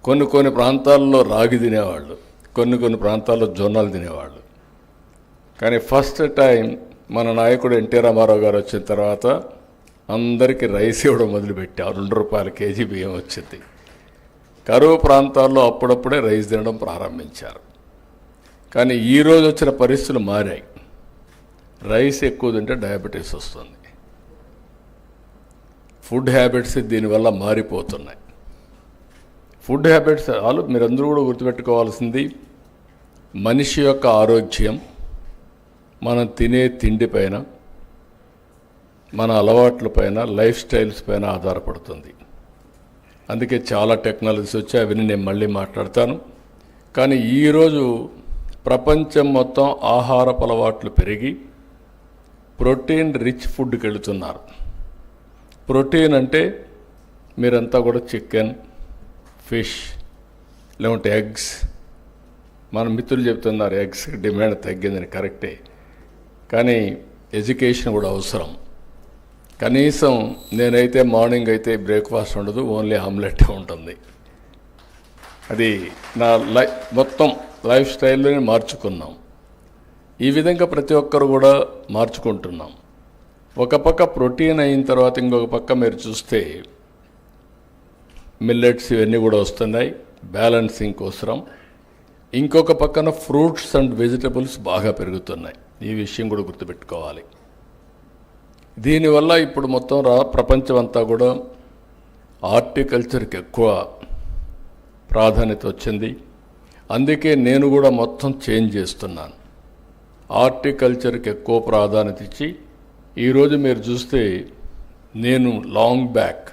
కొన్ని ప్రాంతాల్లో రాగి తినేవాళ్ళు, కొన్ని ప్రాంతాల్లో జొన్నలు తినేవాళ్ళు. కానీ ఫస్ట్ టైం మన నాయకుడు ఎన్టీ రామారావు గారు వచ్చిన తర్వాత అందరికీ రైస్ ఇవ్వడం మొదలుపెట్టారు. 2 రూపాయల కేజీ బియ్యం వచ్చింది. కరువు ప్రాంతాల్లో అప్పుడప్పుడే రైస్ తినడం ప్రారంభించారు. కానీ ఈరోజు వచ్చిన పరిస్థితులు మారాయి. రైస్ ఎక్కువ తింటే డయాబెటీస్ వస్తుంది. ఫుడ్ హ్యాబిట్స్ దీనివల్ల మారిపోతున్నాయి. ఫుడ్ హ్యాబిట్స్ మీరందరూ కూడా గుర్తుపెట్టుకోవాల్సింది, మనిషి యొక్క ఆరోగ్యం మనం తినే తిండి పైన, మన అలవాట్ల పైన, లైఫ్ స్టైల్స్ పైన ఆధారపడుతుంది. అందుకే చాలా టెక్నాలజీస్ వచ్చాయి, అవన్నీ నేను మళ్ళీ మాట్లాడతాను. కానీ ఈరోజు ప్రపంచం మొత్తం ఆహారపు అలవాట్లు పెరిగి ప్రోటీన్ రిచ్ ఫుడ్కి వెళుతున్నారు. ప్రోటీన్ అంటే మీరంతా కూడా చికెన్, ఫిష్, లేకుంటే ఎగ్స్. మన మిత్రులు చెప్తున్నారు ఎగ్స్ డిమాండ్ తగ్గిందని. కరెక్టే, కానీ ఎడ్యుకేషన్ కూడా అవసరం. కనీసం నేనైతే మార్నింగ్ అయితే బ్రేక్ఫాస్ట్ ఉండదు, ఓన్లీ ఆమ్లెట్ ఉంటుంది. అది నా మొత్తం లైఫ్ స్టైల్లోనే మార్చుకున్నాం. ఈ విధంగా ప్రతి ఒక్కరు కూడా మార్చుకుంటున్నాం. ఒక పక్క ప్రోటీన్ అయిన తర్వాత ఇంకొక పక్క మీరు చూస్తే మిల్లెట్స్ ఇవన్నీ కూడా వస్తున్నాయి, బ్యాలెన్సింగ్ కోసం. ఇంకొక పక్కన ఫ్రూట్స్ అండ్ వెజిటబుల్స్ బాగా పెరుగుతున్నాయి. ఈ విషయం కూడా గుర్తుపెట్టుకోవాలి. దీనివల్ల ఇప్పుడు మొత్తం ప్రపంచం అంతా కూడా హార్టికల్చర్కి ఎక్కువ ప్రాధాన్యత వచ్చింది. అందుకే నేను కూడా మొత్తం చేంజ్ చేస్తున్నాను. హార్టికల్చర్కి ఎక్కువ ప్రాధాన్యత ఇచ్చి ఈరోజు మీరు చూస్తే నేను లాంగ్ బ్యాక్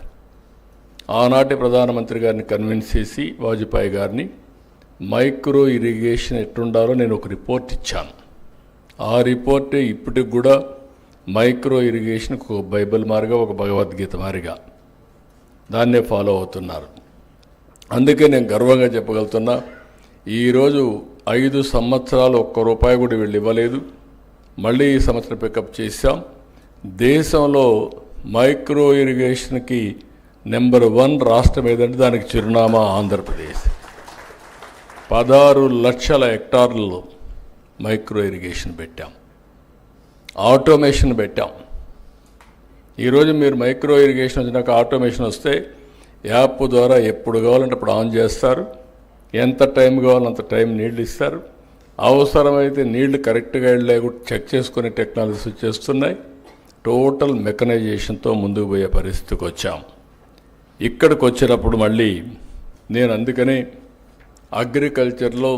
ఆనాటి ప్రధానమంత్రి గారిని కన్విన్స్ చేసి వాజ్పేయి గారిని మైక్రో ఇరిగేషన్ ఎట్టుండాలో నేను ఒక రిపోర్ట్ ఇచ్చాను. ఆ రిపోర్టే ఇప్పటికి కూడా మైక్రో ఇరిగేషన్కి ఒక బైబిల్ మారిగా, ఒక భగవద్గీత మారిగా దాన్నే ఫాలో అవుతున్నారు. అందుకే నేను గర్వంగా చెప్పగలుగుతున్నా, ఈరోజు 5 సంవత్సరాలు ₹1 కూడా వీళ్ళు ఇవ్వలేదు. మళ్ళీ ఈ సంవత్సరం పికప్ చేశాం. దేశంలో మైక్రో ఇరిగేషన్కి నెంబర్ 1 రాష్ట్రం ఏదంటే దానికి చిరునామా ఆంధ్రప్రదేశ్. 16 లక్షల హెక్టార్లలో మైక్రో ఇరిగేషన్ పెట్టాం, ఆటోమేషన్ పెట్టాం. ఈరోజు మీరు మైక్రో ఇరిగేషన్ వచ్చినాక ఆటోమేషన్ వస్తే యాప్ ద్వారా ఎప్పుడు కావాలంటే అప్పుడు ఆన్ చేస్తారు, ఎంత టైం కావాలంత టైం నీళ్ళు ఇస్తారు. అవసరమైతే నీళ్లు కరెక్ట్గా వెళ్ళలేకుండా చెక్ చేసుకునే టెక్నాలజీస్ వచ్చేస్తున్నాయి. టోటల్ మెకనైజేషన్తో ముందుకు పోయే పరిస్థితికి వచ్చాం. ఇక్కడికి వచ్చినప్పుడు మళ్ళీ నేను అందుకనే అగ్రికల్చర్లో